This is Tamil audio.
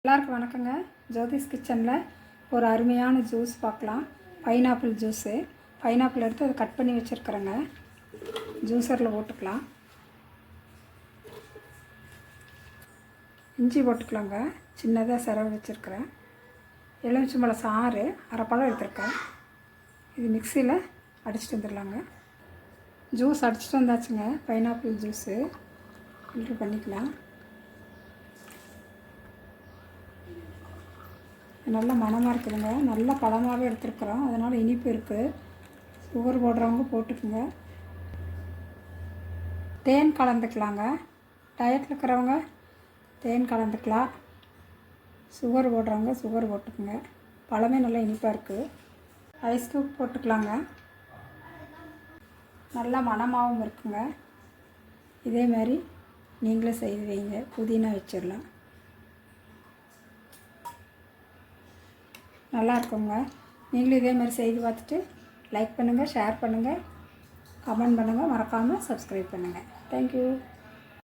எல்லாருக்கும் வணக்கங்க. ஜோதிஸ் கிச்சனில் ஒரு அருமையான ஜூஸ் பார்க்கலாம். Pineapple juice. பைனாப்பிள் எடுத்து அதை கட் பண்ணி வச்சுருக்குறேங்க. ஜூஸரில் போட்டுக்கலாம். இஞ்சி போட்டுக்கலாங்க. சின்னதாக சிரவ வச்சுருக்கிறேன். எலுமிச்சம்பழம் சாறு அரைப்பழம் எடுத்துருக்கேன். இது மிக்சியில் அடிச்சுட்டு வந்துடலாங்க. ஜூஸ் அடிச்சுட்டு வந்தாச்சுங்க. பைனாப்பிள் ஜூஸு ஃபில்ட்ரு பண்ணிக்கலாம். நல்ல மணமாக இருக்குதுங்க. நல்ல பழமாகவே எடுத்துருக்குறோம், அதனால் இனிப்பு இருக்குது. சுகர் போடுறவங்க போட்டுக்குங்க. தேன் கலந்துக்கலாங்க. டயட்டில் இருக்கிறவங்க தேன் கலந்துக்கலாம். சுகர் போடுறவங்க சுகர் போட்டுக்குங்க. பழமே நல்லா இனிப்பாக இருக்குது. ஐஸ் க்யூப் போட்டுக்கலாங்க. நல்லா மணமாகவும் இருக்குங்க. இதே மாதிரி நீங்களே செய்து வைங்க. புதினா வச்சிடலாம். நல்லா இருக்குங்க. நீங்களும் இதே மாதிரி செய்து பார்த்துட்டு லைக் பண்ணுங்கள், ஷேர் பண்ணுங்கள், கமெண்ட் பண்ணுங்கள், மறக்காமல் சப்ஸ்கிரைப் பண்ணுங்கள். தேங்க்யூ.